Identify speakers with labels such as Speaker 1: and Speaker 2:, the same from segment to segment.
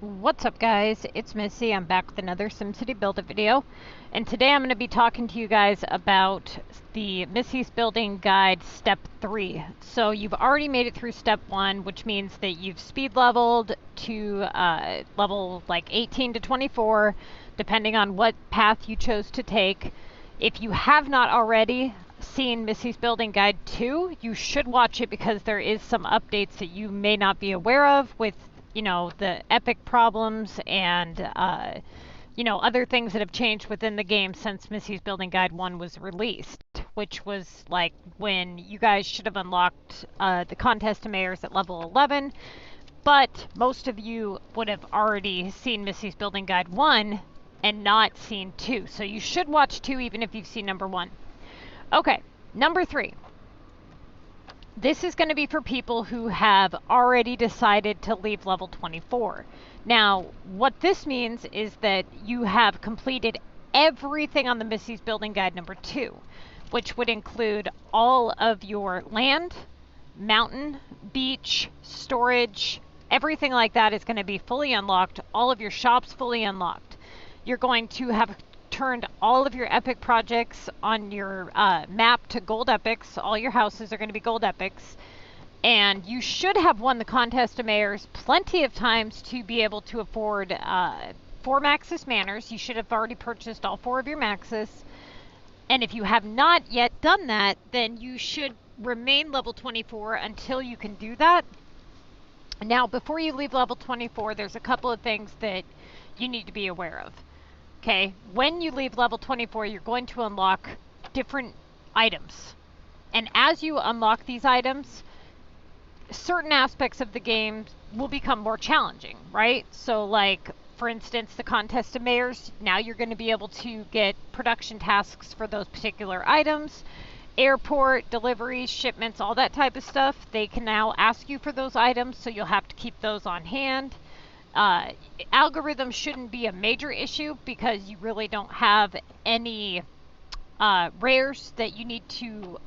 Speaker 1: What's up guys, it's Missy. I'm back with another SimCity Buildit video, and today I'm going to be talking to you guys about the Missy's Building Guide Step 3. So you've already made it through Step 1, which means that you've speed leveled to level like 18 to 24, depending on what path you chose to take. If you have not already seen Missy's Building Guide 2, you should watch it because there is some updates that you may not be aware of with the epic problems and, other things that have changed within the game since Missy's Building Guide 1 was released, which was like when you guys should have unlocked the contest of mayors at level 11, but most of you would have already seen Missy's Building Guide 1 and not seen 2, so you should watch 2 even if you've seen number 1. Okay, number 3. This is going to be for people who have already decided to leave level 24. Now, what this means is that you have completed everything on the Missy's Building Guide number 2, which would include all of your land, mountain, beach, storage, everything like that is going to be fully unlocked, all of your shops fully unlocked. You're going to have turned all of your epic projects on your map to gold epics. All your houses are going to be gold epics, and you should have won the contest of mayors plenty of times to be able to afford 4 Maxis Manors. You should have already purchased all 4 of your Maxis, and if you have not yet done that, then you should remain level 24 until you can do that. Now, before you leave level 24, there's a couple of things that you need to be aware of. Okay, when you leave level 24, you're going to unlock different items. And as you unlock these items, certain aspects of the game will become more challenging, right? So like, for instance, the contest of mayors, now you're going to be able to get production tasks for those particular items. Airport, deliveries, shipments, all that type of stuff, they can now ask you for those items, so you'll have to keep those on hand. Algorithm shouldn't be a major issue because you really don't have any rares that you need to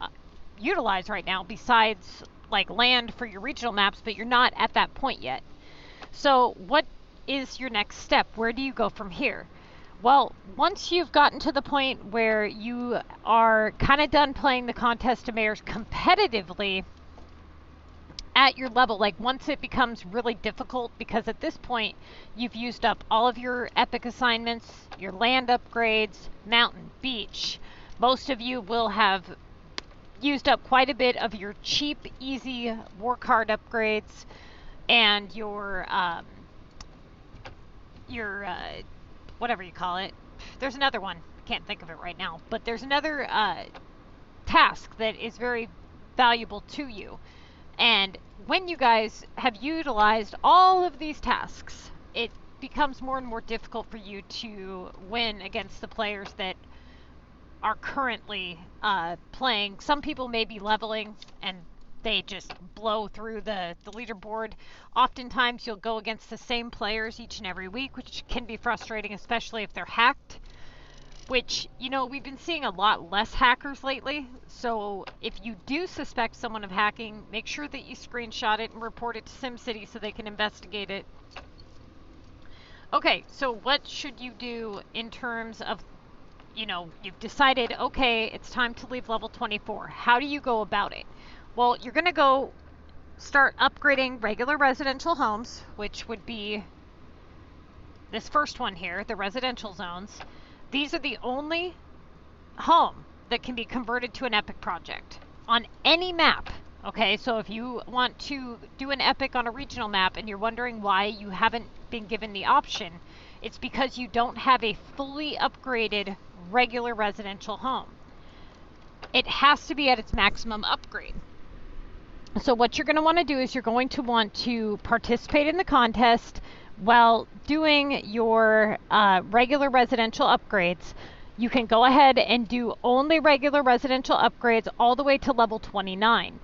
Speaker 1: utilize right now besides like land for your regional maps, but you're not at that point yet. So what is your next step? Where do you go from here? Well, once you've gotten to the point where you are kind of done playing the contest of mayors competitively at your level, like once it becomes really difficult, because at this point you've used up all of your epic assignments, your land upgrades, mountain, beach. Most of you will have used up quite a bit of your cheap, easy, work hard upgrades, and your whatever you call it. There's another one, can't think of it right now, but there's another task that is very valuable to you. And when you guys have utilized all of these tasks, it becomes more and more difficult for you to win against the players that are currently playing. Some people may be leveling and they just blow through the leaderboard. Oftentimes you'll go against the same players each and every week, which can be frustrating, especially if they're hacked. Which, we've been seeing a lot less hackers lately, so if you do suspect someone of hacking, make sure that you screenshot it and report it to SimCity so they can investigate it. Okay, so what should you do in terms of, you've decided, okay, it's time to leave level 24. How do you go about it? Well, you're going to go start upgrading regular residential homes, which would be this first one here, the residential zones. These are the only home that can be converted to an epic project on any map. Okay, so if you want to do an epic on a regional map and you're wondering why you haven't been given the option, it's because you don't have a fully upgraded regular residential home. It has to be at its maximum upgrade. So what you're going to want to do is you're going to want to participate in the contest while doing your regular residential upgrades. You can go ahead and do only regular residential upgrades all the way to level 29.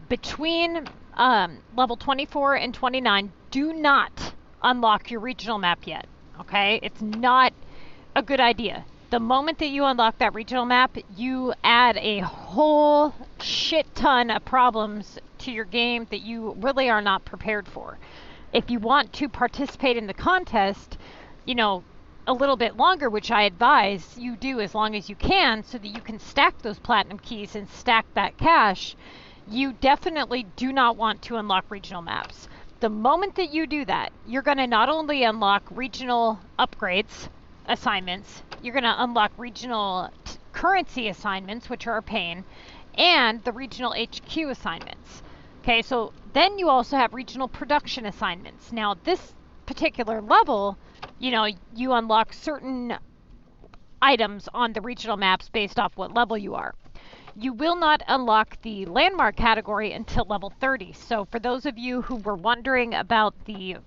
Speaker 1: Between level 24 and 29, do not unlock your regional map yet. Okay, it's not a good idea. The moment that you unlock that regional map, you add a whole shit ton of problems to your game that you really are not prepared for. If you want to participate in the contest, you know, a little bit longer, which I advise you do as long as you can so that you can stack those platinum keys and stack that cash, you definitely do not want to unlock regional maps. The moment that you do that, you're going to not only unlock regional upgrades assignments, you're going to unlock regional currency assignments, which are a pain, and the regional HQ assignments. Okay, so then you also have regional production assignments. Now, this particular level, you know, you unlock certain items on the regional maps based off what level you are. You will not unlock the landmark category until level 30. So for those of you who were wondering about the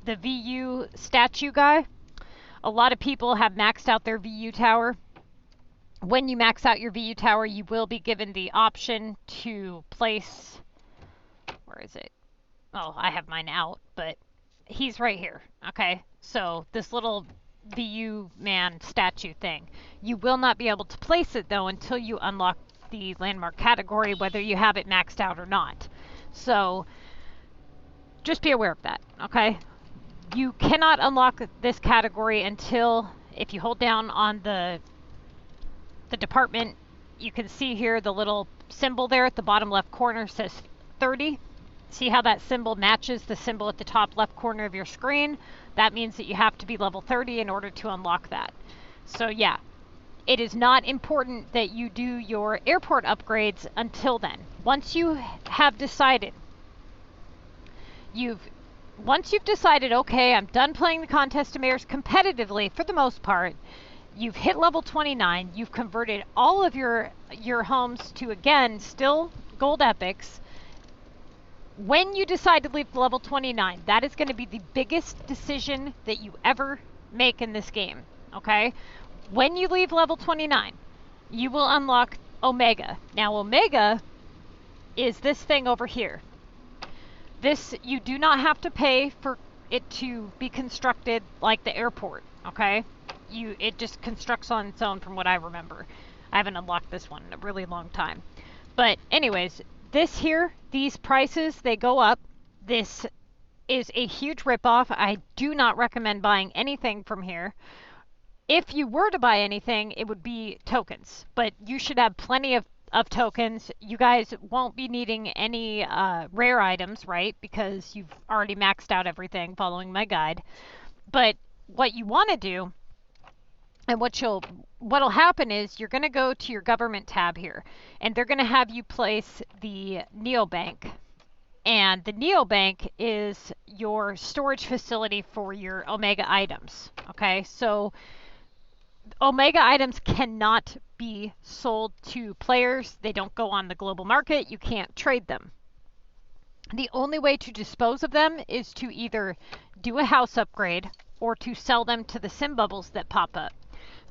Speaker 1: VU statue guy, a lot of people have maxed out their VU tower. When you max out your VU tower, you will be given the option to place, where is it? Oh, I have mine out, but he's right here. Okay, so this little VU man statue thing. You will not be able to place it though until you unlock the landmark category, whether you have it maxed out or not. So just be aware of that, okay? You cannot unlock this category until, if you hold down on the department, you can see here the little symbol there at the bottom left corner says 30. See how that symbol matches the symbol at the top left corner of your screen? That means that you have to be level 30 in order to unlock that. So yeah, it is not important that you do your airport upgrades until then. Once you have decided, once you've decided, okay, I'm done playing the Contest of Mayors competitively for the most part, you've hit level 29, you've converted all of your homes to, again, still gold epics. When you decide to leave level 29, that is going to be the biggest decision that you ever make in this game, okay? When you leave level 29, you will unlock Omega. Now, Omega is this thing over here. This, you do not have to pay for it to be constructed like the airport, okay? It just constructs on its own from what I remember. I haven't unlocked this one in a really long time. But anyways, this here, these prices, they go up. This is a huge ripoff. I do not recommend buying anything from here. If you were to buy anything, it would be tokens. But you should have plenty of tokens. You guys won't be needing any rare items, right? Because you've already maxed out everything following my guide. But what you want to do, and what'll happen is you're going to go to your government tab here, and they're going to have you place the Neobank. And the Neobank is your storage facility for your Omega items. Okay, so Omega items cannot be sold to players. They don't go on the global market. You can't trade them. The only way to dispose of them is to either do a house upgrade or to sell them to the sim bubbles that pop up.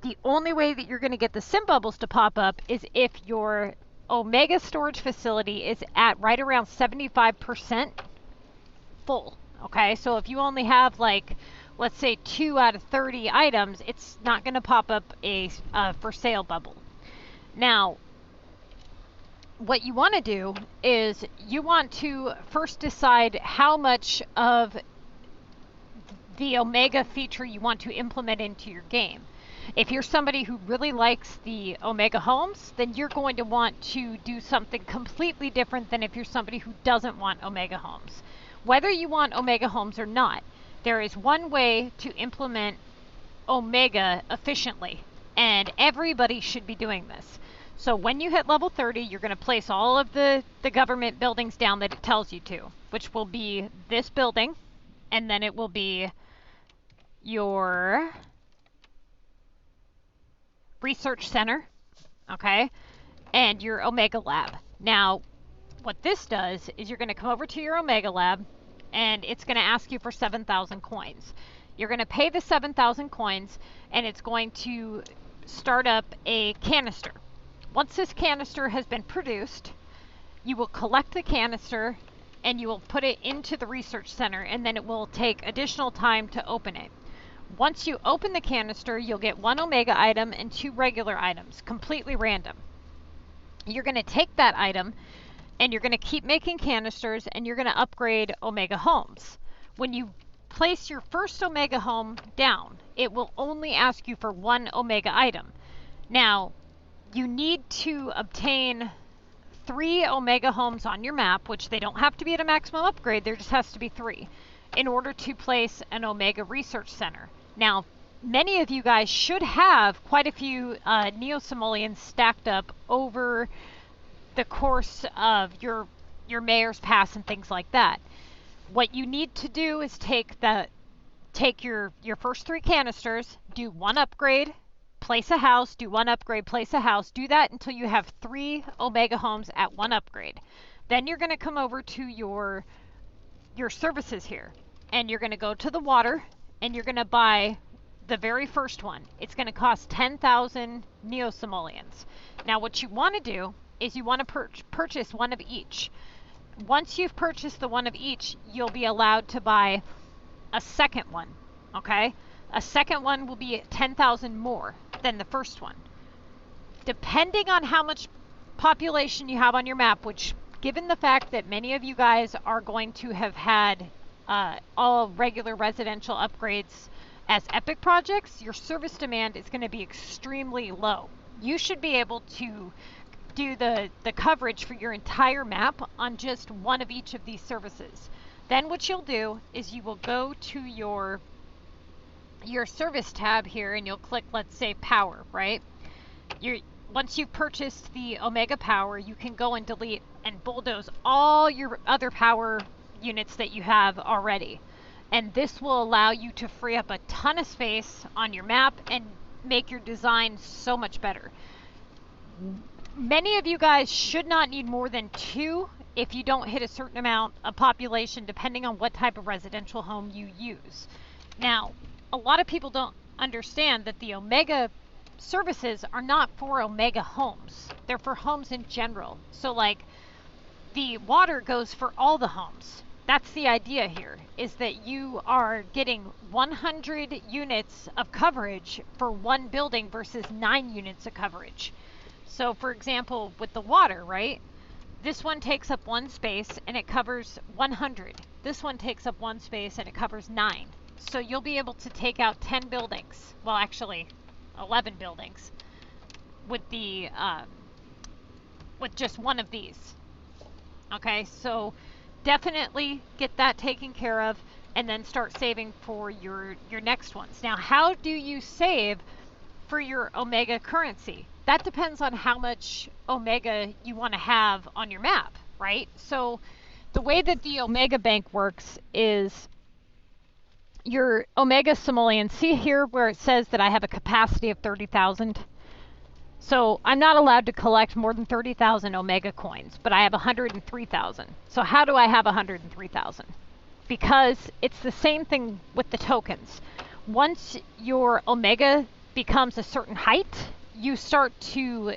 Speaker 1: The only way that you're going to get the sim bubbles to pop up is if your Omega storage facility is at right around 75% full. Okay, so if you only have like, let's say 2 out of 30 items, it's not going to pop up a for sale bubble. Now, what you want to do is you want to first decide how much of the Omega feature you want to implement into your game. If you're somebody who really likes the Omega homes, then you're going to want to do something completely different than if you're somebody who doesn't want Omega homes. Whether you want Omega homes or not, there is one way to implement Omega efficiently, and everybody should be doing this. So when you hit level 30, you're going to place all of the government buildings down that it tells you to, which will be this building, and then it will be your research center, okay, and your Omega lab. Now, what this does is you're going to come over to your Omega lab, and it's going to ask you for 7,000 coins. You're going to pay the 7,000 coins, and it's going to start up a canister. Once this canister has been produced, you will collect the canister, and you will put it into the research center, and then it will take additional time to open it. Once you open the canister, you'll get 1 Omega item and 2 regular items, completely random. You're going to take that item and you're going to keep making canisters, and you're going to upgrade Omega homes. when you place your first Omega home down, it will only ask you for one Omega item. Now, you need to obtain 3 Omega homes on your map, which they don't have to be at a maximum upgrade, there just has to be 3, in order to place an Omega Research Center. Now, many of you guys should have quite a few Neo-Simoleons stacked up over the course of your Mayor's Pass and things like that. What you need to do is take your first 3 canisters, do 1 upgrade, place a house, do 1 upgrade, place a house. Do that until you have 3 Omega homes at 1 upgrade. Then you're going to come over to your services here, and you're going to go to the water, and you're going to buy the very first one. It's going to cost 10,000 Neo-Simoleons. Now what you want to do is you want to purchase 1 of each. Once you've purchased the 1 of each, you'll be allowed to buy a second one, okay? A second one will be 10,000 more than the first one. Depending on how much population you have on your map, which, given the fact that many of you guys are going to have had all regular residential upgrades as epic projects, your service demand is going to be extremely low. You should be able to do the coverage for your entire map on just 1 of each of these services. Then what you'll do is you will go to your service tab here, and you'll click, let's say, power, right? Once you've purchased the Omega power, you can go and delete and bulldoze all your other power units that you have already. And this will allow you to free up a ton of space on your map and make your design so much better. Many of you guys should not need more than 2 if you don't hit a certain amount of population, depending on what type of residential home you use. Now, a lot of people don't understand that the Omega services are not for Omega homes. They're for homes in general. So like, the water goes for all the homes. That's the idea here, is that you are getting 100 units of coverage for 1 building versus 9 units of coverage. So for example, with the water, right? This one takes up 1 space and it covers 100. This one takes up 1 space and it covers 9. So you'll be able to take out 10 buildings. Well, actually, 11 buildings with the with just 1 of these. Okay, so definitely get that taken care of, and then start saving for your next ones. Now, how do you save for your Omega currency? That depends on how much Omega you want to have on your map, right? So the way that the Omega Bank works is your Omega Simoleon. See here where it says that I have a capacity of 30,000? So I'm not allowed to collect more than 30,000 Omega coins, but I have 103,000. So how do I have 103,000? Because it's the same thing with the tokens. Once your Omega becomes a certain height, you start to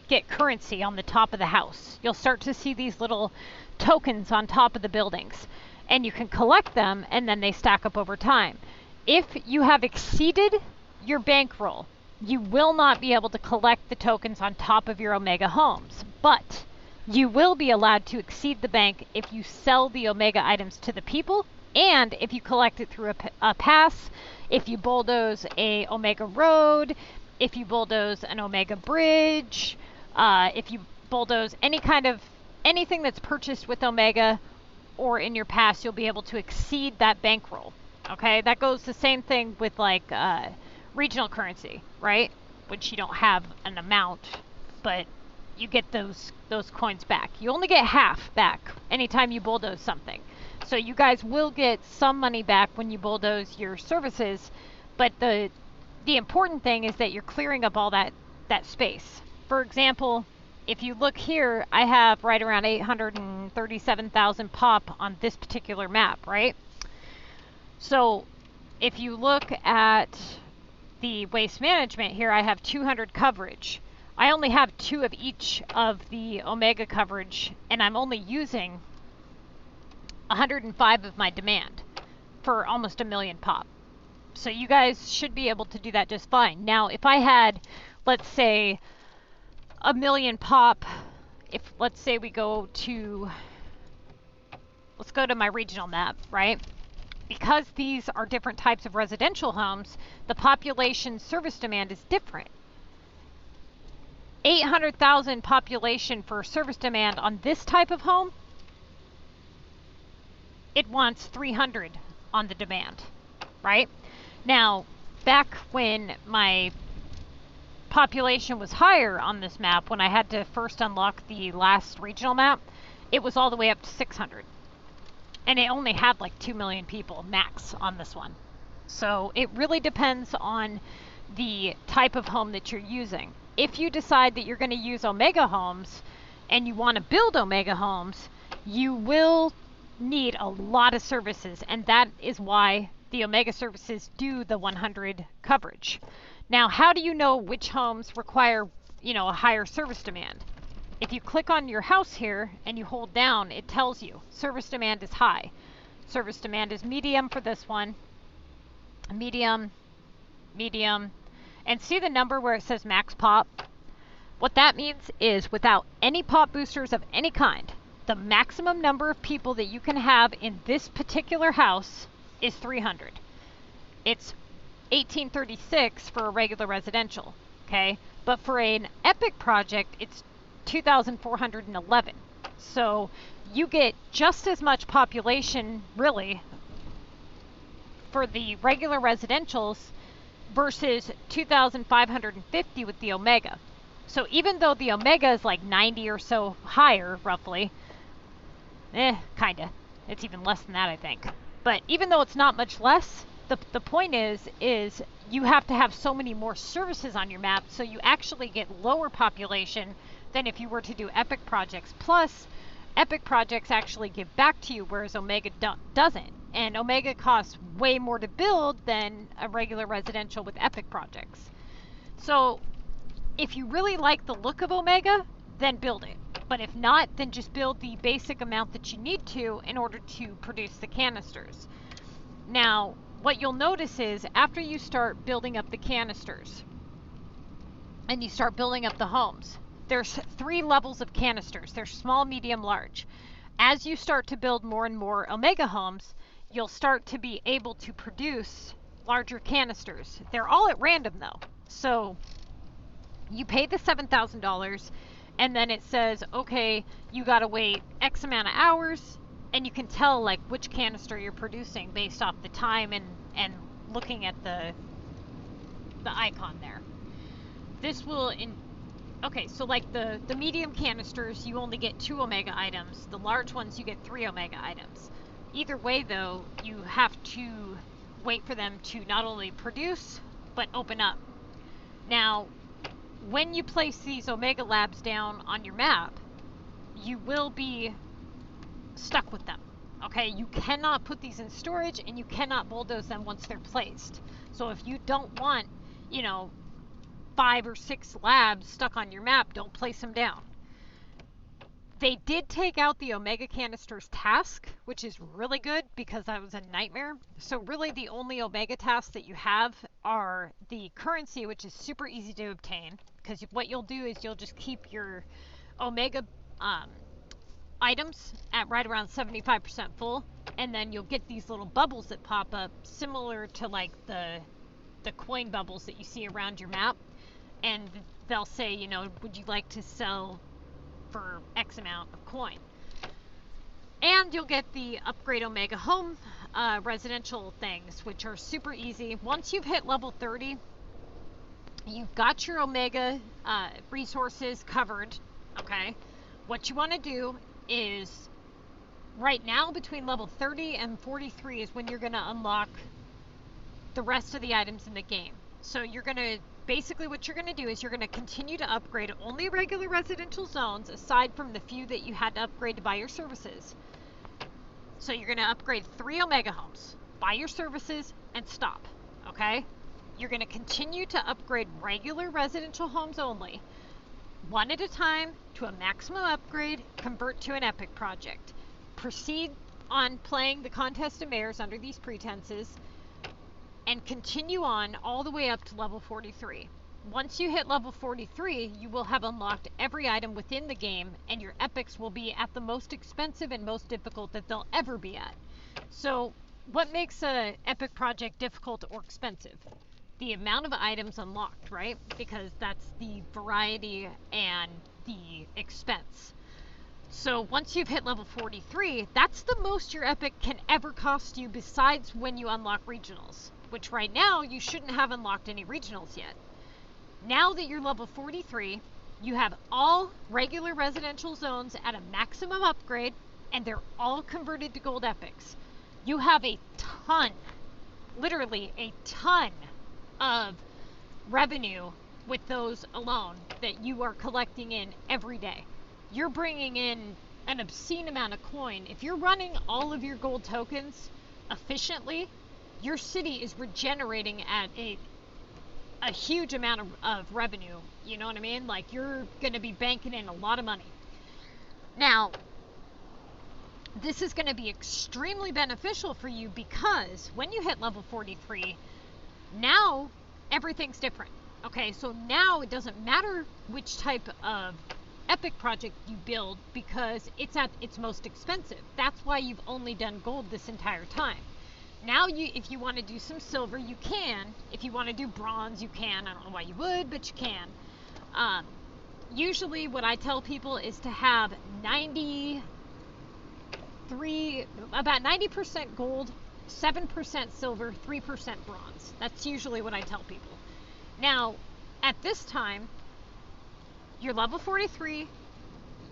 Speaker 1: get currency on the top of the house. You'll start to see these little tokens on top of the buildings, and you can collect them, and then they stack up over time. If you have exceeded your bankroll, you will not be able to collect the tokens on top of your Omega homes, but you will be allowed to exceed the bank if you sell the Omega items to the people, and if you collect it through a pass, if you bulldoze a Omega road, if you bulldoze an Omega bridge, if you bulldoze anything that's purchased with Omega or in your pass, you'll be able to exceed that bankroll. Okay, that goes the same thing with like regional currency, right? Which you don't have an amount, but you get those coins back. You only get half back anytime you bulldoze something. So you guys will get some money back when you bulldoze your services, but the important thing is that you're clearing up all that space. For example, if you look here, I have right around 837,000 pop on this particular map, right? So if you look at the waste management here, I have 200 coverage. I only have 2 of each of the Omega coverage, and I'm only using 105 of my demand for almost 1 million pop. So you guys should be able to do that just fine. Now, if I had, let's say, 1 million pop, if let's say we go to, let's go to my regional map, right? because these are different types of residential homes, the population service demand is different. 800,000 population for service demand on this type of home, it wants 300 on the demand, right? Now, back when my population was higher on this map, when I had to first unlock the last regional map, it was all the way up to 600. And it only had like 2 million people max on this one. So it really depends on the type of home that you're using. If you decide that you're going to use Omega homes and you want to build Omega homes, you will need a lot of services, and that is why the Omega services do the 100 coverage. Now, how do you know which homes require, a higher service demand? If you click on your house here and you hold down, it tells you service demand is high. Service demand is medium for this one. Medium, medium. And see the number where it says max pop? What that means is without any pop boosters of any kind, the maximum number of people that you can have in this particular house is 300. It's 1836 for a regular residential, okay? But for an epic project, it's 2,411. So you get just as much population, really, for the regular residentials versus 2,550 with the Omega. So even though the Omega is like 90 or so higher, roughly, kinda. It's even less than that, I think. But even though it's not much less, the point is you have to have so many more services on your map, so you actually get lower population than if you were to do epic projects. Plus, epic projects actually give back to you, whereas Omega doesn't. And Omega costs way more to build than a regular residential with epic projects. So if you really like the look of Omega, then build it. But if not, then just build the basic amount that you need to in order to produce the canisters. Now, what you'll notice is after you start building up the canisters and you start building up the homes, there's 3 levels of canisters. There's small, medium, large. As you start to build more and more Omega homes, you'll start to be able to produce larger canisters. They're all at random though. So you pay the $7,000 and then it says, okay, you gotta wait X amount of hours, and you can tell like which canister you're producing based off the time and looking at the icon there. This will okay, so like the medium canisters, you only get 2 Omega items. The large ones, you get 3 Omega items. Either way though, you have to wait for them to not only produce, but open up. Now, when you place these Omega labs down on your map, you will be stuck with them. Okay, you cannot put these in storage and you cannot bulldoze them once they're placed. So if you don't want, 5 or 6 labs stuck on your map, don't place them down. They did take out the Omega canisters task, which is really good because that was a nightmare. So really the only Omega tasks that you have are the currency, which is super easy to obtain, because what you'll do is you'll just keep your Omega items at right around 75% full, and then you'll get these little bubbles that pop up similar to like the coin bubbles that you see around your map, and they'll say, would you like to sell for X amount of coin? And you'll get the upgrade Omega home residential things, which are super easy. Once you've hit level 30, you've got your Omega resources covered, okay? What you want to do is, right now between level 30 and 43 is when you're going to unlock the rest of the items in the game. So you're going to, basically what you're going to do is you're going to continue to upgrade only regular residential zones, aside from the few that you had to upgrade to buy your services. So you're going to upgrade 3 Omega homes, buy your services, and stop, okay? You're going to continue to upgrade regular residential homes only, one at a time, to a maximum upgrade, convert to an epic project. Proceed on playing the Contest of Mayors under these pretenses, and continue on all the way up to level 43. Once you hit level 43, you will have unlocked every item within the game, and your epics will be at the most expensive and most difficult that they'll ever be at. So what makes a epic project difficult or expensive? The amount of items unlocked, right? Because that's the variety and the expense. So once you've hit level 43, that's the most your epic can ever cost you besides when you unlock regionals, which right now you shouldn't have unlocked any regionals yet. Now that you're level 43, you have all regular residential zones at a maximum upgrade, and they're all converted to gold epics. You have a ton, literally a ton of revenue with those alone that you are collecting in every day. You're bringing in an obscene amount of coin. If you're running all of your gold tokens efficiently, your city is regenerating at a huge amount of revenue. You know what I mean? Like, you're going to be banking in a lot of money. Now, this is going to be extremely beneficial for you because when you hit level 43, now everything's different. Okay, so now it doesn't matter which type of epic project you build because it's at its most expensive. That's why you've only done gold this entire time. Now, if you want to do some silver, you can. If you want to do bronze, you can. I don't know why you would, but you can. Usually what I tell people is to have about 90% gold, 7% silver, 3% bronze. That's usually what I tell people. Now, at this time, you're level 43,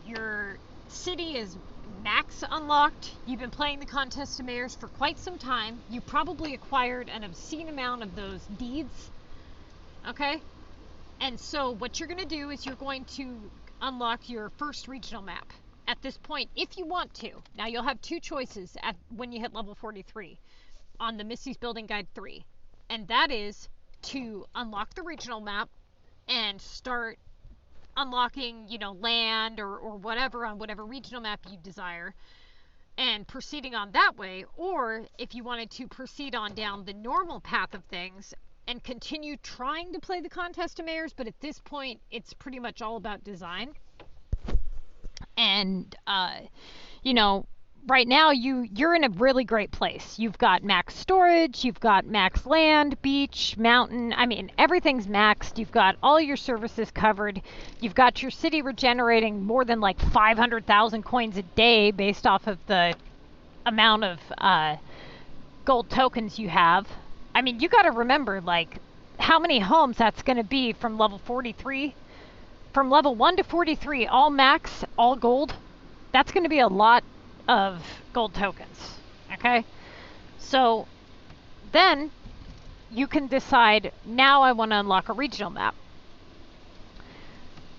Speaker 1: your city is max unlocked, you've been playing the Contest of Mayors for quite some time, you probably acquired an obscene amount of those deeds, okay? And so what you're going to do is you're going to unlock your first regional map at this point, if you want to. Now, you'll have two choices when you hit level 43 on the Missy's Building Guide 3, and that is to unlock the regional map and start unlocking, land or whatever on whatever regional map you desire and proceeding on that way, or if you wanted to proceed on down the normal path of things and continue trying to play the Contest of Mayors, but at this point it's pretty much all about design. And right now you're in a really great place. You've got max storage, you've got max land, beach, mountain. I mean, everything's maxed. You've got all your services covered. You've got your city regenerating more than like 500,000 coins a day based off of the amount of gold tokens you have. I mean, you got to remember, like, how many homes that's going to be from level 43. From level 1 to 43, all max, all gold. That's going to be a lot of gold tokens, okay? So then you can decide, now I want to unlock a regional map.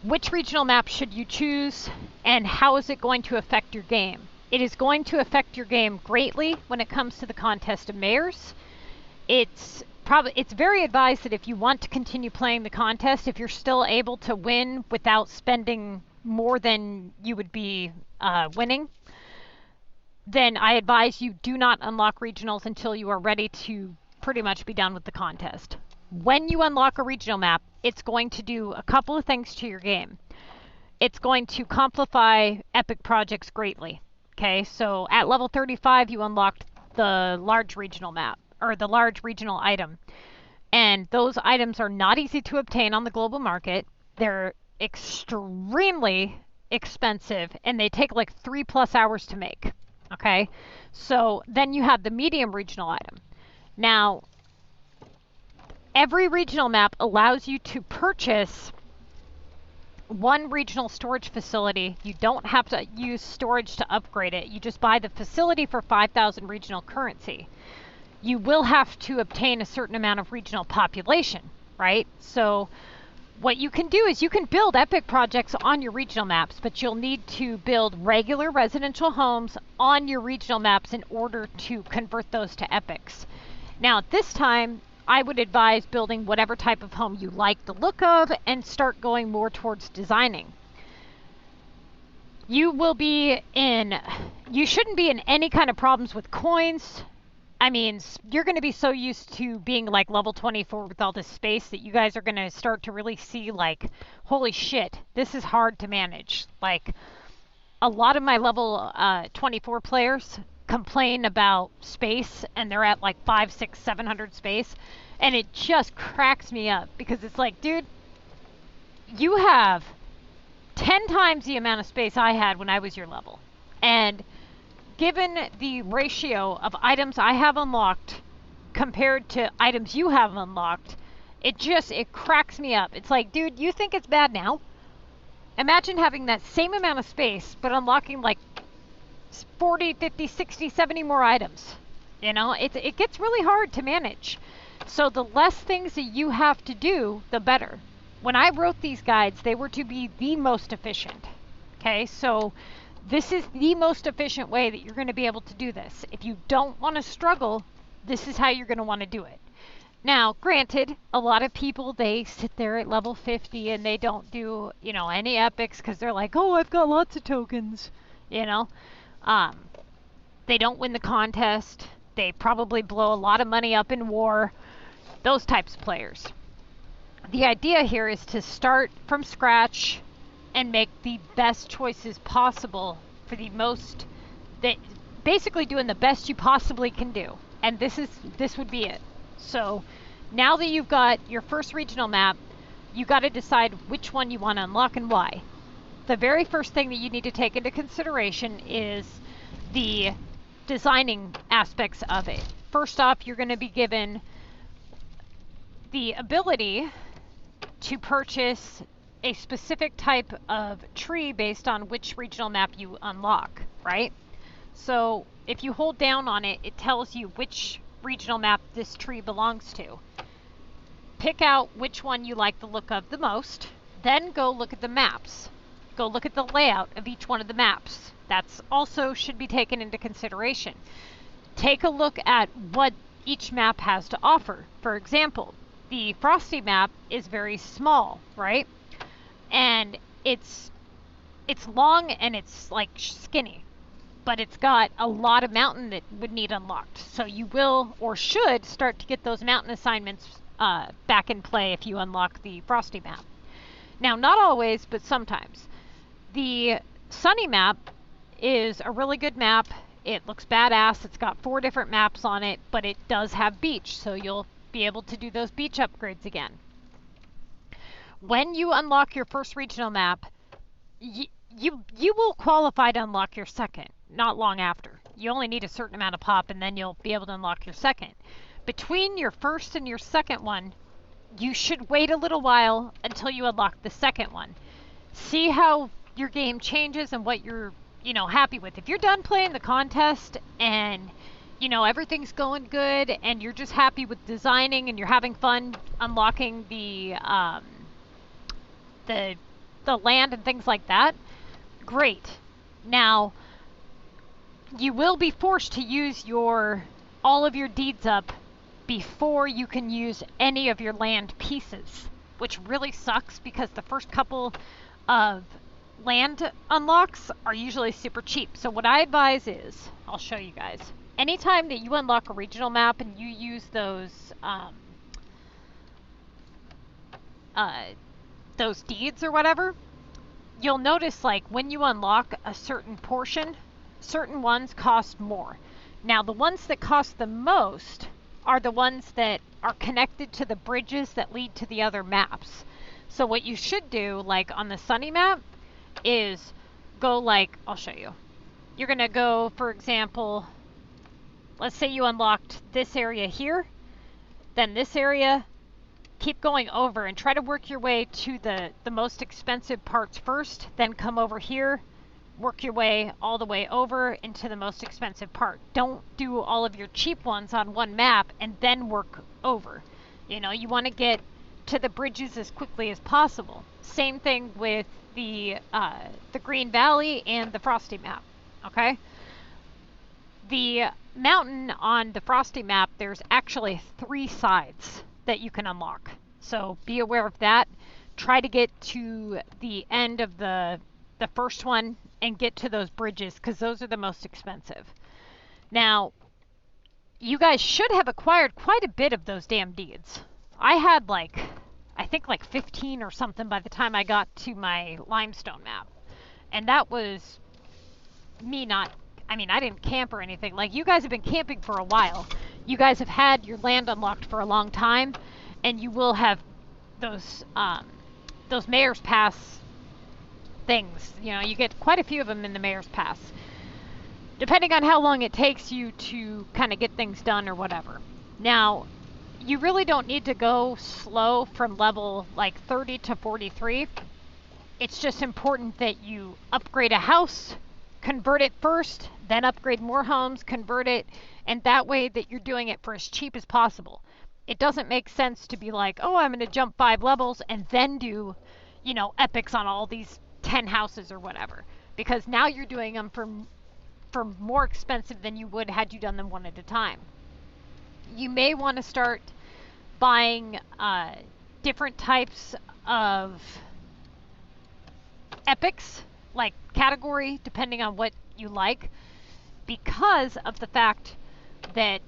Speaker 1: Which regional map should you choose, and how is it going to affect your game? It is going to affect your game greatly when it comes to the Contest of Mayors. It's very advised that if you want to continue playing the contest, if you're still able to win without spending more than you would be winning, then I advise you do not unlock regionals until you are ready to pretty much be done with the contest. When you unlock a regional map, it's going to do a couple of things to your game. It's going to complexify epic projects greatly. Okay, so at level 35, you unlocked the large regional map, or the large regional item. And those items are not easy to obtain on the global market. They're extremely expensive, and they take like 3+ hours to make. Okay, so then you have the medium regional item. Now, every regional map allows you to purchase one regional storage facility. You don't have to use storage to upgrade it. You just buy the facility for 5,000 regional currency. You will have to obtain a certain amount of regional population, right? So what you can do is you can build epic projects on your regional maps, but you'll need to build regular residential homes on your regional maps in order to convert those to epics. Now, at this time, I would advise building whatever type of home you like the look of and start going more towards designing. You shouldn't be in any kind of problems with coins. I mean, you're going to be so used to being like level 24 with all this space that you guys are going to start to really see like, holy shit, this is hard to manage. Like, a lot of my level 24 players complain about space and they're at like 500, 600, 700 space, and it just cracks me up because it's like, dude, you have 10 times the amount of space I had when I was your level. And given the ratio of items I have unlocked compared to items you have unlocked, it cracks me up. It's like, dude, you think it's bad now? Imagine having that same amount of space, but unlocking like 40, 50, 60, 70 more items. You know, it gets really hard to manage. So the less things that you have to do, the better. When I wrote these guides, they were to be the most efficient. Okay, so this is the most efficient way that you're going to be able to do this. If you don't want to struggle, this is how you're going to want to do it. Now, granted, a lot of people, they sit there at level 50 and they don't do, you know, any epics because they're like, oh, I've got lots of tokens, you know. They don't win the contest. They probably blow a lot of money up in war. Those types of players. The idea here is to start from scratch and make the best choices possible for the most, basically doing the best you possibly can do. And this would be it. So now that you've got your first regional map, you got to decide which one you want to unlock and why. The very first thing that you need to take into consideration is the designing aspects of it. First off, you're going to be given the ability to purchase a specific type of tree based on which regional map you unlock, right? So if you hold down on it, it tells you which regional map this tree belongs to. Pick out which one you like the look of the most, then go look at the maps. Go look at the layout of each one of the maps. That's also should be taken into consideration. Take a look at what each map has to offer. For example, the Frosty map is very small, right? And it's long and it's like skinny, but it's got a lot of mountain that would need unlocked. So you will or should start to get those mountain assignments back in play if you unlock the Frosty map. Now, not always, but sometimes. The Sunny map is a really good map. It looks badass. It's got 4 different maps on it, but it does have beach, so you'll be able to do those beach upgrades again. When you unlock your first regional map, you will qualify to unlock your second, not long after. You only need a certain amount of pop, and then you'll be able to unlock your second. Between your first and your second one, you should wait a little while until you unlock the second one. See how your game changes and what you're, you know, happy with. If you're done playing the contest and, you know, everything's going good and you're just happy with designing and you're having fun unlocking the land and things like that, great. Now, you will be forced to use all of your deeds up before you can use any of your land pieces, which really sucks because the first couple of land unlocks are usually super cheap. So what I advise is, I'll show you guys. Anytime that you unlock a regional map and you use those deeds or whatever, you'll notice like when you unlock a certain portion, certain ones cost more. Now the ones that cost the most are the ones that are connected to the bridges that lead to the other maps. So what you should do, like on the Sunny map, is go like, I'll show you. You're going to go, for example, let's say you unlocked this area here, then this area, keep going over and try to work your way to the most expensive parts first, then come over here, work your way all the way over into the most expensive part. Don't do all of your cheap ones on one map and then work over. You know, you want to get to the bridges as quickly as possible. Same thing with the Green Valley and the Frosty map, okay? The mountain on the Frosty map, there's actually 3 sides that you can unlock. So be aware of that. Try to get to the end of the first one and get to those bridges because those are the most expensive. Now, you guys should have acquired quite a bit of those damn deeds. I had I think 15 or something by the time I got to my limestone map. And that was me not I mean, I didn't camp or anything. Like, you guys have been camping for a while. You guys have had your land unlocked for a long time, and you will have those Mayor's Pass things. You know, you get quite a few of them in the Mayor's Pass, depending on how long it takes you to kind of get things done or whatever. Now, you really don't need to go slow from level like 30 to 43. It's just important that you upgrade a house, convert it first, then upgrade more homes, convert it, and that way that you're doing it for as cheap as possible. It doesn't make sense to be like, oh, I'm going to jump 5 levels and then do, you know, epics on all these 10 houses or whatever, because now you're doing them for more expensive than you would had you done them one at a time. You may want to start buying different types of epics, like category, depending on what you like, because of the fact that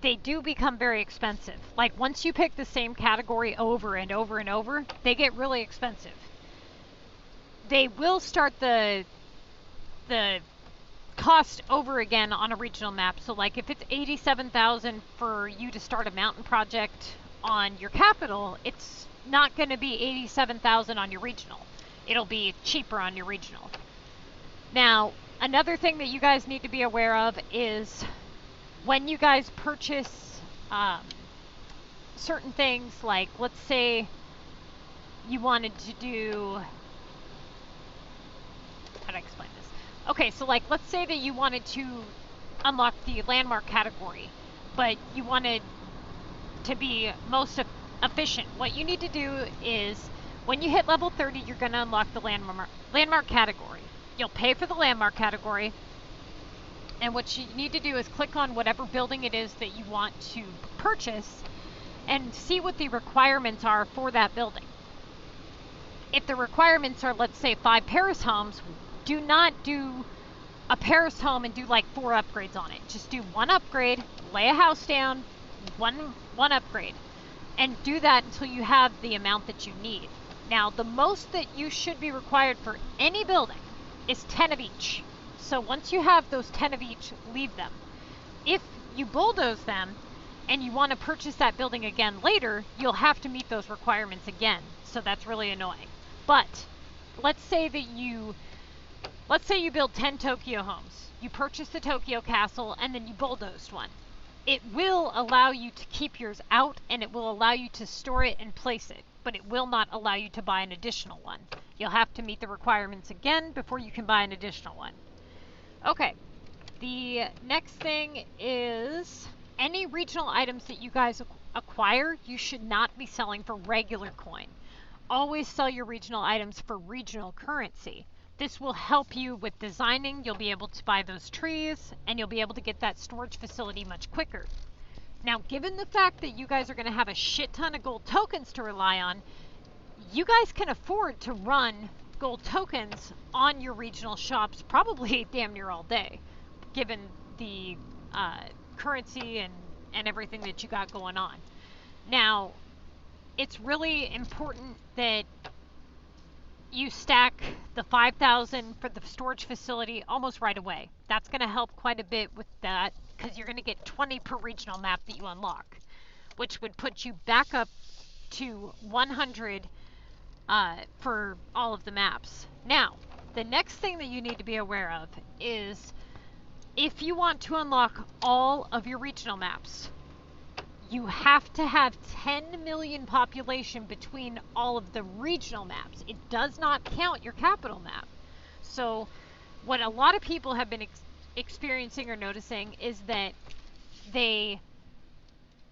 Speaker 1: they do become very expensive. Like, once you pick the same category over and over and over, they get really expensive. They will start the cost over again on a regional map. So like if it's 87,000 for you to start a mountain project on your capital, it's not going to be 87,000 on your regional. It'll be cheaper on your regional. Now, another thing that you guys need to be aware of is when you guys purchase certain things, like let's say you wanted to do, how do I explain this? Okay, so like let's say that you wanted to unlock the landmark category, but you wanted to be most efficient. What you need to do is when you hit level 30, you're going to unlock the landmark category. You'll pay for the landmark category, and what you need to do is click on whatever building it is that you want to purchase and see what the requirements are for that building. If the requirements are, let's say, 5 Paris homes, do not do a Paris home and do like 4 upgrades on it. Just do 1 upgrade, lay a house down, one upgrade, and do that until you have the amount that you need. Now, the most that you should be required for any building is 10 of each. So once you have those 10 of each, leave them. If you bulldoze them and you want to purchase that building again later, you'll have to meet those requirements again. So that's really annoying. But let's say you build 10 Tokyo homes. You purchase the Tokyo castle and then you bulldozed one. It will allow you to keep yours out, and it will allow you to store it and place it, but it will not allow you to buy an additional one. You'll have to meet the requirements again before you can buy an additional one. Okay, the next thing is any regional items that you guys acquire, you should not be selling for regular coin. Always sell your regional items for regional currency. This will help you with designing. You'll be able to buy those trees, and you'll be able to get that storage facility much quicker. Now, given the fact that you guys are going to have a shit ton of gold tokens to rely on, you guys can afford to run gold tokens on your regional shops probably damn near all day, given the currency and everything that you got going on. Now, it's really important that you stack the 5,000 for the storage facility almost right away. That's going to help quite a bit with that, because you're going to get 20 per regional map that you unlock, which would put you back up to 100 for all of the maps. Now, the next thing that you need to be aware of is if you want to unlock all of your regional maps, you have to have 10 million population between all of the regional maps. It does not count your capital map. So what a lot of people have been experiencing or noticing is that they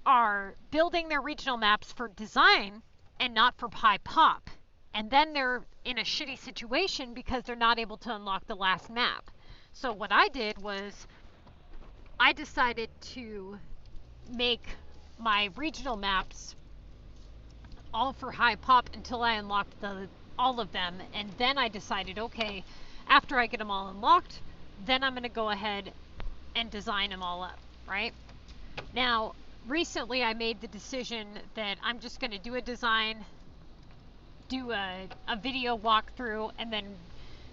Speaker 1: are building their regional maps for design and not for high pop. And then they're in a shitty situation because they're not able to unlock the last map. So what I did was I decided to make my regional maps all for high pop until I unlocked all of them, and then I decided, okay, after I get them all unlocked, then I'm going to go ahead and design them all up, right? Now, recently I made the decision that I'm just going to do a design, do a video walkthrough, and then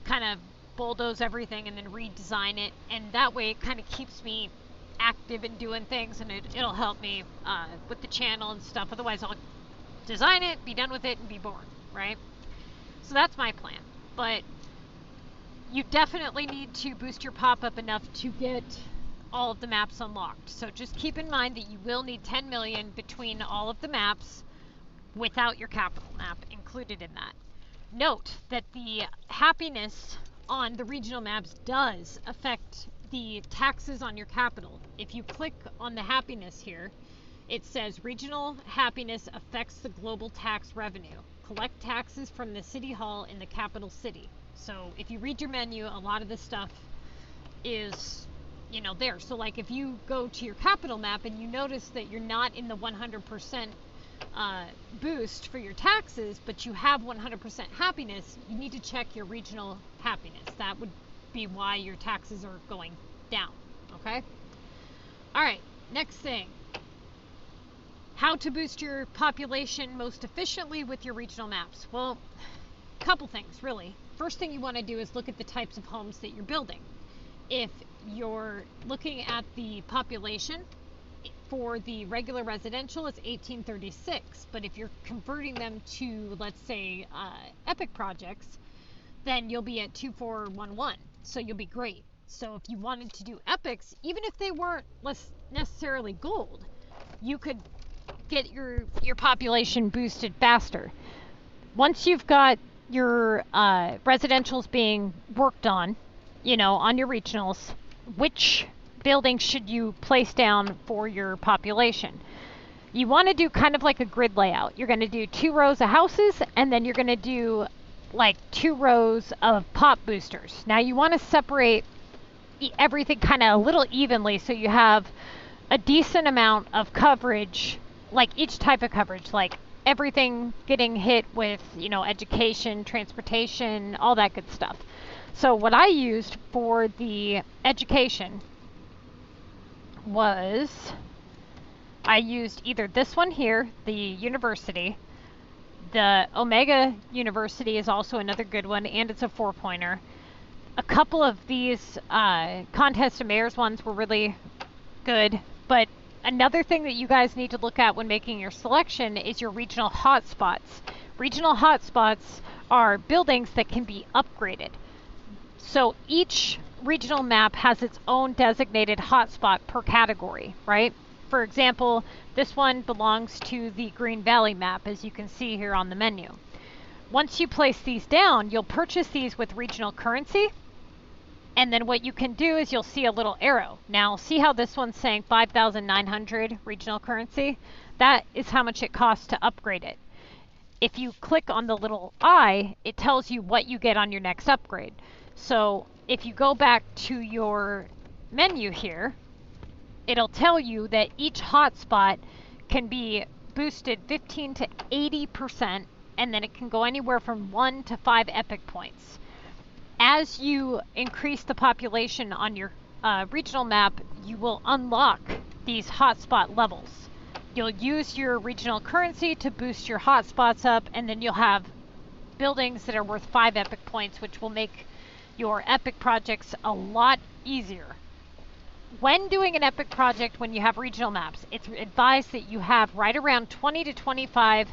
Speaker 1: kind of bulldoze everything and then redesign it, and that way it kind of keeps me active and doing things, and it'll help me with the channel and stuff. Otherwise I'll design it, be done with it, and be bored, right? So that's my plan. But you definitely need to boost your pop-up enough to get all of the maps unlocked. So just keep in mind that you will need 10 million between all of the maps without your capital map included in that. Note that the happiness on the regional maps does affect the taxes on your capital. If you click on the happiness here, it says regional happiness affects the global tax revenue. Collect taxes from the city hall in the capital city. So if you read your menu, a lot of this stuff is, you know, there. So like if you go to your capital map and you notice that you're not in the 100% boost for your taxes, but you have 100% happiness, you need to check your regional happiness. That would be why your taxes are going down, okay? All right, next thing. How to boost your population most efficiently with your regional maps. Well, a couple things, really. First thing you want to do is look at the types of homes that you're building. If you're looking at the population for the regular residential, it's 1836. But if you're converting them to, let's say, epic projects, then you'll be at 2411. So you'll be great. So if you wanted to do epics, even if they weren't necessarily gold, you could get your population boosted faster. Once you've got your residentials being worked on, you know, on your regionals, which building should you place down for your population? You want to do kind of like a grid layout. You're going to do 2 rows of houses, and then you're going to do like 2 rows of pop boosters. Now you want to separate everything kind of a little evenly so you have a decent amount of coverage, like each type of coverage, like everything getting hit with, you know, education, transportation, all that good stuff. So what I used for the education was I used either this one here, the university. The Omega University is also another good one, and it's a 4-pointer. A couple of these Contest of Mayors ones were really good, but another thing that you guys need to look at when making your selection is your regional hotspots. Regional hotspots are buildings that can be upgraded. So each regional map has its own designated hotspot per category, right? For example, this one belongs to the Green Valley map, as you can see here on the menu. Once you place these down, you'll purchase these with regional currency. And then what you can do is you'll see a little arrow. Now, see how this one's saying 5,900 regional currency? That is how much it costs to upgrade it. If you click on the little eye, it tells you what you get on your next upgrade. So if you go back to your menu here, it'll tell you that each hotspot can be boosted 15 to 80%, and then it can go anywhere from 1 to 5 epic points. As you increase the population on your regional map, you will unlock these hotspot levels. You'll use your regional currency to boost your hotspots up, and then you'll have buildings that are worth 5 epic points, which will make your epic projects a lot easier. When doing an epic project, when you have regional maps, it's advised that you have right around 20 to 25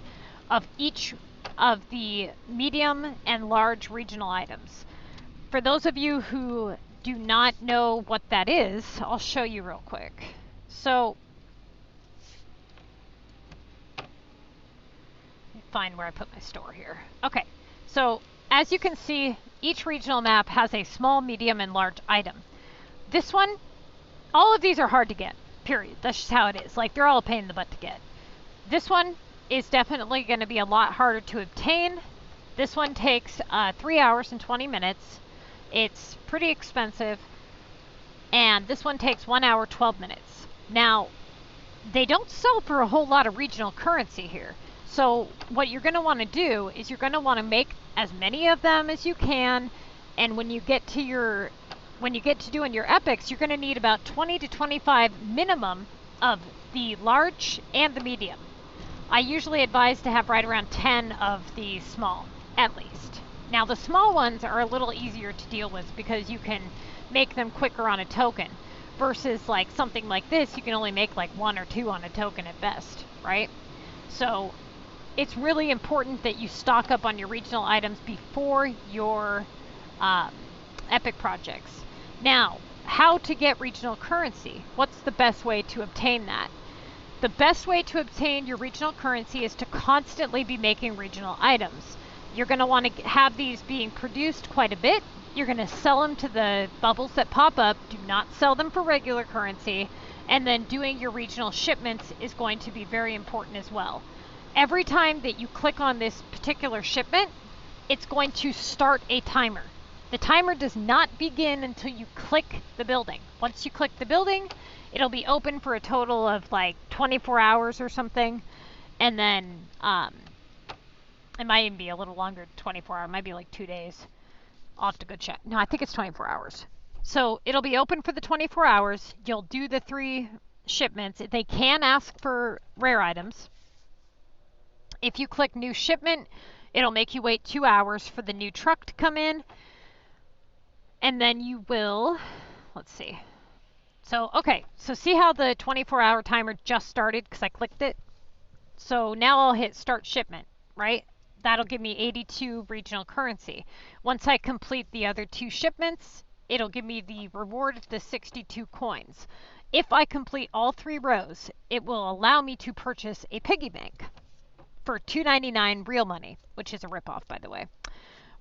Speaker 1: of each of the medium and large regional items. For those of you who do not know what that is, I'll show you real quick. So, let me find where I put my store here. Okay, so as you can see, each regional map has a small, medium, and large item. This one, all of these are hard to get, period. That's just how it is. Like, they're all a pain in the butt to get. This one is definitely going to be a lot harder to obtain. This one takes 3 hours and 20 minutes. It's pretty expensive. And this one takes 1 hour, 12 minutes. Now, they don't sell for a whole lot of regional currency here. So what you're going to want to do is you're going to want to make as many of them as you can. And when you get to doing your epics, you're going to need about 20 to 25 minimum of the large and the medium. I usually advise to have right around 10 of the small, at least. Now the small ones are a little easier to deal with because you can make them quicker on a token versus like something like this, you can only make like 1 or 2 on a token at best, right? So it's really important that you stock up on your regional items before your epic projects. Now, how to get regional currency? What's the best way to obtain that? The best way to obtain your regional currency is to constantly be making regional items. You're going to want to have these being produced quite a bit. You're going to sell them to the bubbles that pop up. Do not sell them for regular currency. And then doing your regional shipments is going to be very important as well. Every time that you click on this particular shipment, it's going to start a timer. The timer does not begin until you click the building. Once you click the building, it'll be open for a total of like 24 hours or something. And then it might even be a little longer, 24 hours. It might be like 2 days. I'll have to go check. No, I think it's 24 hours. So it'll be open for the 24 hours. You'll do the 3 shipments. They can ask for rare items. If you click new shipment, it'll make you wait 2 hours for the new truck to come in. And then you will, let's see. So, okay, so see how the 24-hour timer just started because I clicked it? So now I'll hit start shipment, right? That'll give me 82 regional currency. Once I complete the other 2 shipments, it'll give me the reward of the 62 coins. If I complete all 3 rows, it will allow me to purchase a piggy bank for $2.99 real money, which is a ripoff, by the way.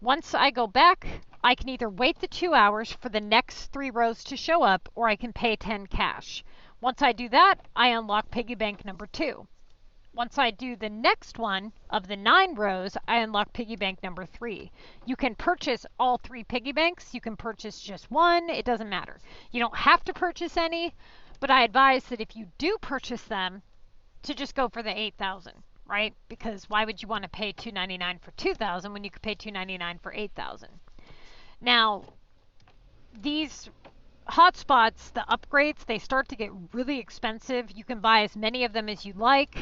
Speaker 1: Once I go back, I can either wait the 2 hours for the next 3 rows to show up, or I can pay 10 cash. Once I do that, I unlock piggy bank number 2. Once I do the next one of the 9 rows, I unlock piggy bank number 3. You can purchase all 3 piggy banks. You can purchase just 1. It doesn't matter. You don't have to purchase any, but I advise that if you do purchase them, to just go for the 8,000, right? Because why would you want to pay $2.99 for 2,000 when you could pay $2.99 for 8,000? Now, these hotspots, the upgrades, they start to get really expensive. You can buy as many of them as you like.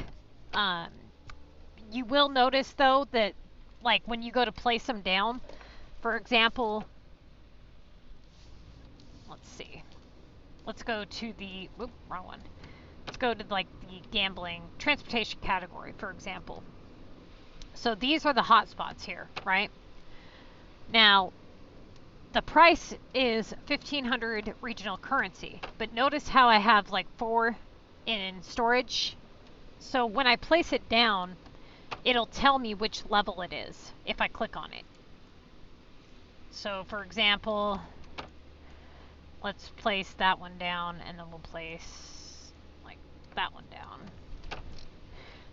Speaker 1: You will notice though that like when you go to place them down, for example, let's see, let's go to the, wrong one. Let's go to like the gambling transportation category, for example. So these are the hotspots here, right? Now, the price is 1,500 regional currency, but notice how I have like 4 in storage. So when I place it down, it'll tell me which level it is if I click on it. So for example, let's place that one down and then we'll place like that one down.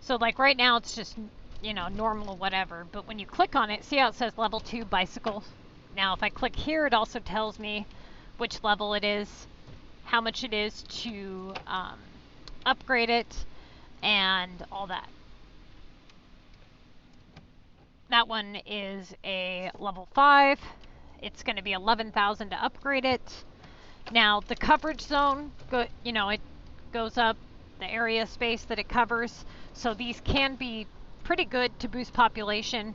Speaker 1: So like right now it's just, you know, normal whatever, but when you click on it, see how it says level 2 bicycle? Now if I click here, it also tells me which level it is, how much it is to upgrade it, and all that. That one is a level 5. It's going to be 11,000 to upgrade it. Now the coverage zone, you know, it goes up the area space that it covers. So these can be pretty good to boost population.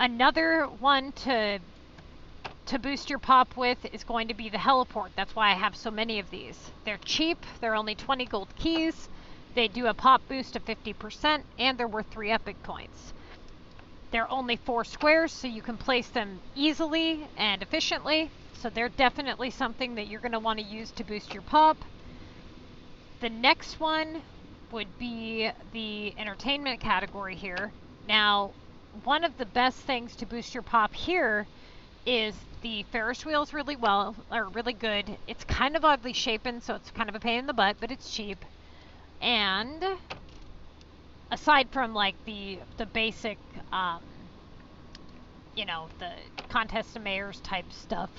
Speaker 1: Another one to boost your pop with is going to be the heliport. That's why I have so many of these. They're cheap. They're only 20 gold keys. They do a pop boost of 50%, and they're worth 3 epic points. They're only 4 squares, so you can place them easily and efficiently. So they're definitely something that you're going to want to use to boost your pop. The next one would be the entertainment category here. Now, one of the best things to boost your pop here is the Ferris Wheel is really good. It's kind of oddly shapen, so it's kind of a pain in the butt, but it's cheap. And aside from like the basic, you know, the contest of mayors type stuff,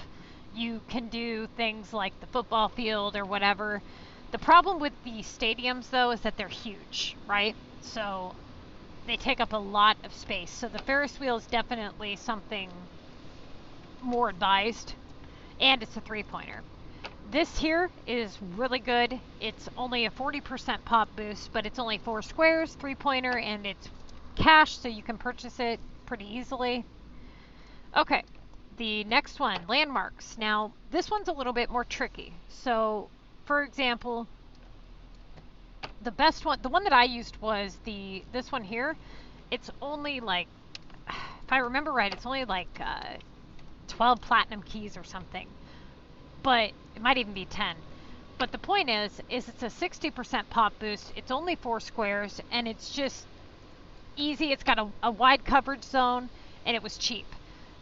Speaker 1: you can do things like the football field or whatever. The problem with the stadiums though is that they're huge, right? So they take up a lot of space. So the Ferris wheel is definitely something more advised, and it's a 3-pointer. This here is really good. It's only a 40% pop boost, but it's only 4 squares, 3-pointer, and it's cash, so you can purchase it pretty easily. Okay, the next one, landmarks. Now, this one's a little bit more tricky. So, for example, the best one, the one that I used was this one here. It's only like, if I remember right, it's only like 12 platinum keys or something. But it might even be 10. But the point is it's a 60% pop boost. It's only 4 squares, and it's just easy. It's got a wide coverage zone, and it was cheap.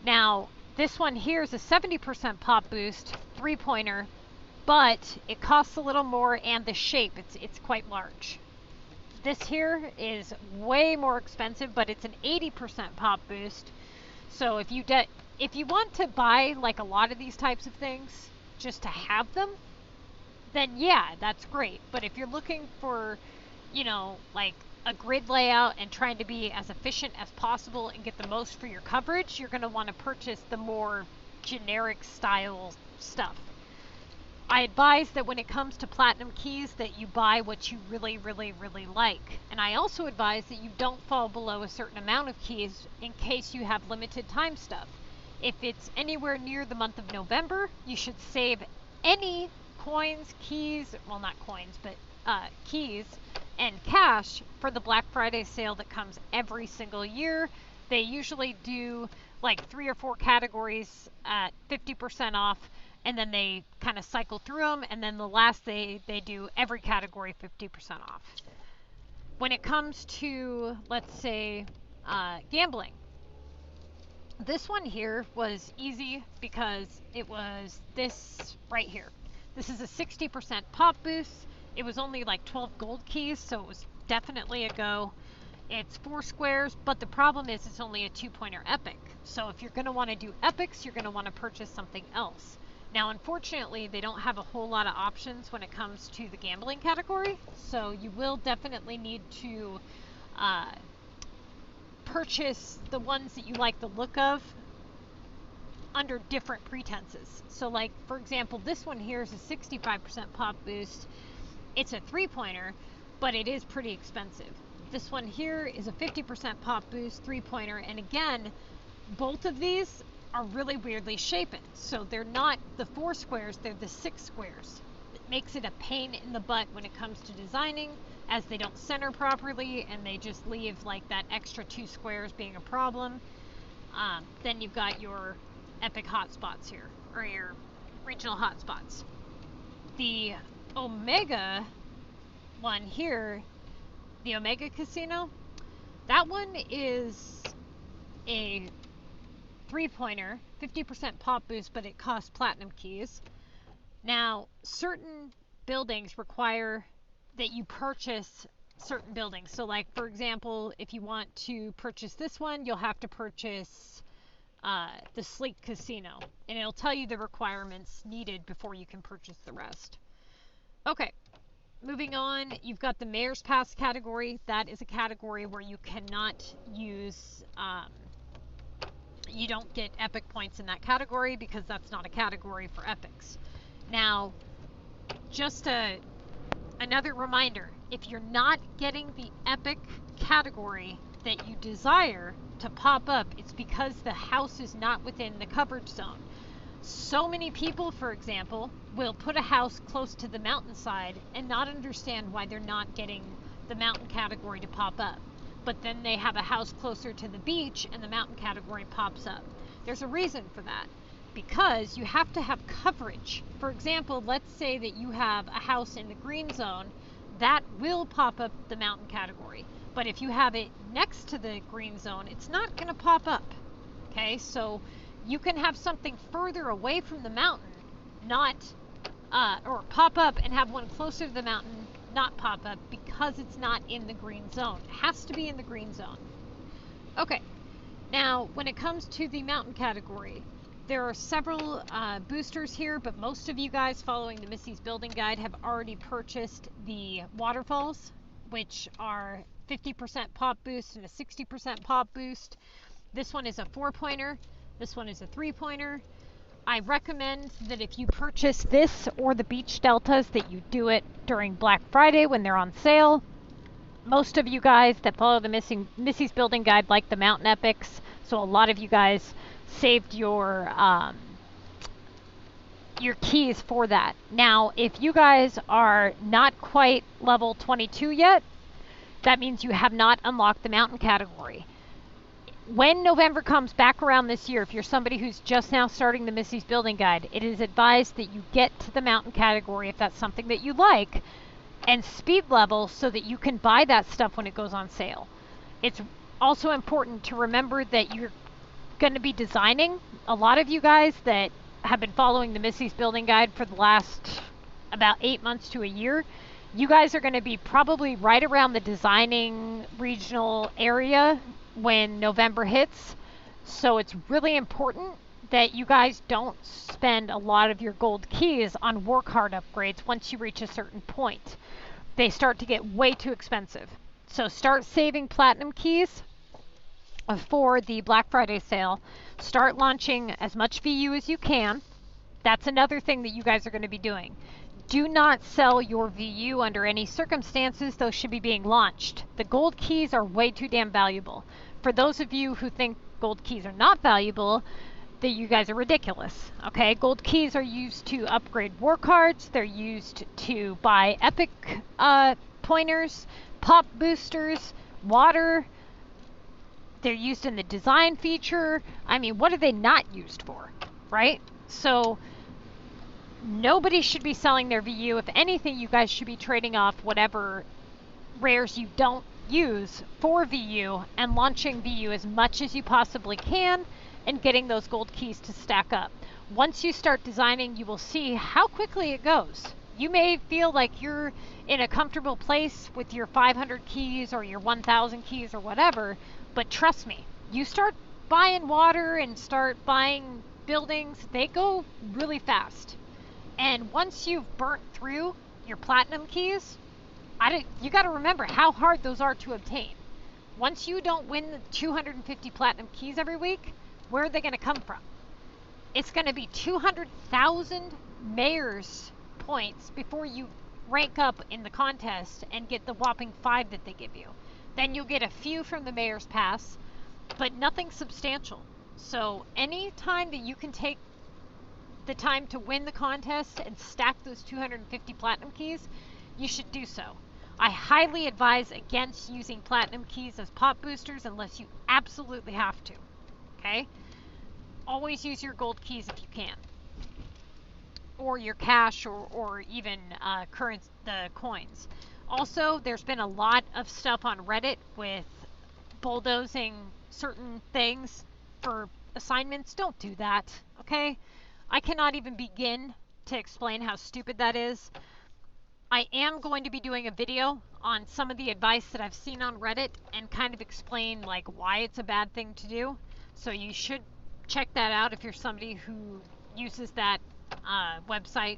Speaker 1: Now, this one here is a 70% pop boost, 3-pointer, but it costs a little more, and the shape, it's quite large. This here is way more expensive, but it's an 80% pop boost. So if you want to buy like a lot of these types of things just to have them, then yeah, that's great. But if you're looking for, you know, like a grid layout and trying to be as efficient as possible and get the most for your coverage, you're going to want to purchase the more generic style stuff. I advise that when it comes to platinum keys that you buy what you really, really, really like. And I also advise that you don't fall below a certain amount of keys in case you have limited time stuff. If it's anywhere near the month of November, you should save any coins, keys, well, not coins, but keys and cash for the Black Friday sale that comes every single year. They usually do like 3 or 4 categories at 50% off, and then they kind of cycle through them, and then the last they do every category 50% off. When it comes to, let's say, gambling, this one here was easy because it was this right here. This is a 60% pop boost. It was only like 12 gold keys, so it was definitely a go. It's 4 squares, but the problem is it's only a 2-pointer epic. So if you're going to want to do epics, you're going to want to purchase something else. Now, unfortunately, they don't have a whole lot of options when it comes to the gambling category, so you will definitely need to purchase the ones that you like the look of under different pretenses. So like, for example, this one here is a 65% pop boost. It's a 3-pointer, but it is pretty expensive. This one here is a 50% pop boost, 3-pointer, and again, both of these are really weirdly shaped. So they're not the 4 squares, they're the 6 squares. It makes it a pain in the butt when it comes to designing, as they don't center properly and they just leave like that extra 2 squares being a problem. Then you've got your epic hotspots here, or your regional hotspots. The Omega one here, the Omega Casino, that one is a 3-pointer, 50% pop boost, but it costs platinum keys. Now, certain buildings require that you purchase certain buildings. So like, for example, if you want to purchase this one, you'll have to purchase the Sleek Casino, and it'll tell you the requirements needed before you can purchase the rest. Okay, moving on, you've got the Mayor's Pass category. That is a category where you cannot use, you don't get epic points in that category because that's not a category for epics. Now, just another reminder, if you're not getting the epic category that you desire to pop up, it's because the house is not within the coverage zone. So many people, for example, will put a house close to the mountainside and not understand why they're not getting the mountain category to pop up. But then they have a house closer to the beach and the mountain category pops up. There's a reason for that, because you have to have coverage. For example, let's say that you have a house in the green zone, that will pop up the mountain category. But if you have it next to the green zone, it's not going to pop up. Okay, so you can have something further away from the mountain, not, or pop up, and have one closer to the mountain not pop up because it's not in the green zone. It has to be in the green zone. Okay, now when it comes to the mountain category, there are several boosters here, but most of you guys following the Missy's Building Guide have already purchased the Waterfalls, which are 50% pop boost and a 60% pop boost. This one is a 4-pointer. This one is a 3-pointer. I recommend that if you purchase this or the Beach Deltas, that you do it during Black Friday when they're on sale. Most of you guys that follow the Missy's Building Guide like the Mountain Epics, so a lot of you guys saved your keys for that. Now, if you guys are not quite level 22 yet, that means you have not unlocked the mountain category. When November comes back around this year, if you're somebody who's just now starting the Missy's Building Guide, it is advised that you get to the mountain category if that's something that you like, and speed level so that you can buy that stuff when it goes on sale. It's also important to remember that you're going to be designing. A lot of you guys that have been following the Missy's Building Guide for the last about 8 months to a year, you guys are going to be probably right around the designing regional area when November hits. So it's really important that you guys don't spend a lot of your gold keys on work hard upgrades once you reach a certain point. They start to get way too expensive. So start saving platinum keys for the Black Friday sale. Start launching as much VU as you can. That's another thing that you guys are going to be doing. Do not sell your VU under any circumstances. Those should be being launched. The gold keys are way too damn valuable. For those of you who think gold keys are not valuable, that you guys are ridiculous. Okay, gold keys are used to upgrade war cards. They're used to buy epic pointers, pop boosters, water. They're used in the design feature. I mean, what are they not used for, right? So nobody should be selling their VU. If anything, you guys should be trading off whatever rares you don't use for VU and launching VU as much as you possibly can and getting those gold keys to stack up. Once you start designing, you will see how quickly it goes. You may feel like you're in a comfortable place with your 500 keys or your 1,000 keys or whatever, but trust me, you start buying water and start buying buildings, they go really fast. And once you've burnt through your platinum keys, you got to remember how hard those are to obtain. Once you don't win the 250 platinum keys every week, where are they going to come from? It's going to be 200,000 mayor's points before you rank up in the contest and get the whopping 5 that they give you. Then you'll get a few from the mayor's pass, but nothing substantial. So any time that you can take the time to win the contest and stack those 250 platinum keys, you should do so. I highly advise against using platinum keys as pop boosters unless you absolutely have to. Okay? Always use your gold keys if you can. Or your cash or even the coins. Also, there's been a lot of stuff on Reddit with bulldozing certain things for assignments. Don't do that, okay? I cannot even begin to explain how stupid that is. I am going to be doing a video on some of the advice that I've seen on Reddit and kind of explain like why it's a bad thing to do. So you should check that out if you're somebody who uses that website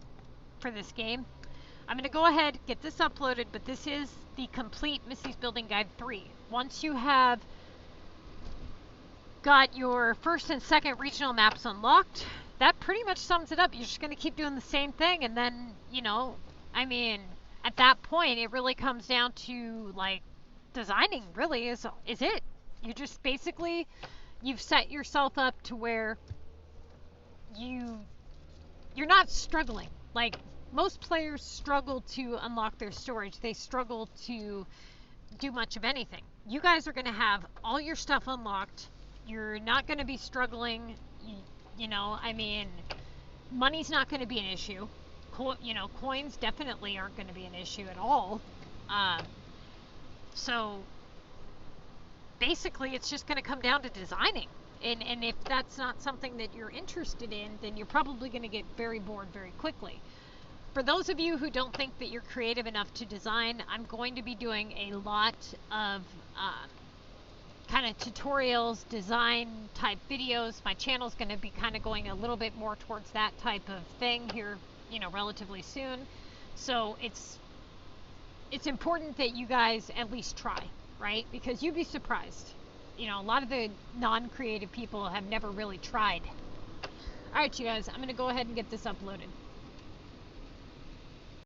Speaker 1: for this game. I'm going to go ahead, get this uploaded, but this is the complete Missy's Building Guide 3. Once you have got your first and second regional maps unlocked, that pretty much sums it up. You're just going to keep doing the same thing, and then, you know, I mean, at that point, it really comes down to, like, designing really is it. You just basically, you've set yourself up to where you're not struggling. Like, most players struggle to unlock their storage. They struggle to do much of anything. You guys are going to have all your stuff unlocked. You're not going to be struggling. You know, I mean, money's not going to be an issue. Coins definitely aren't going to be an issue at all. So basically, it's just going to come down to designing. And if that's not something that you're interested in, then you're probably going to get very bored very quickly. For those of you who don't think that you're creative enough to design, I'm going to be doing a lot of kind of tutorials, design type videos. My channel's going to be kind of going a little bit more towards that type of thing here, you know, relatively soon. So it's important that you guys at least try, right? Because you'd be surprised. You know, a lot of the non-creative people have never really tried. All right, you guys, I'm going to go ahead and get this uploaded.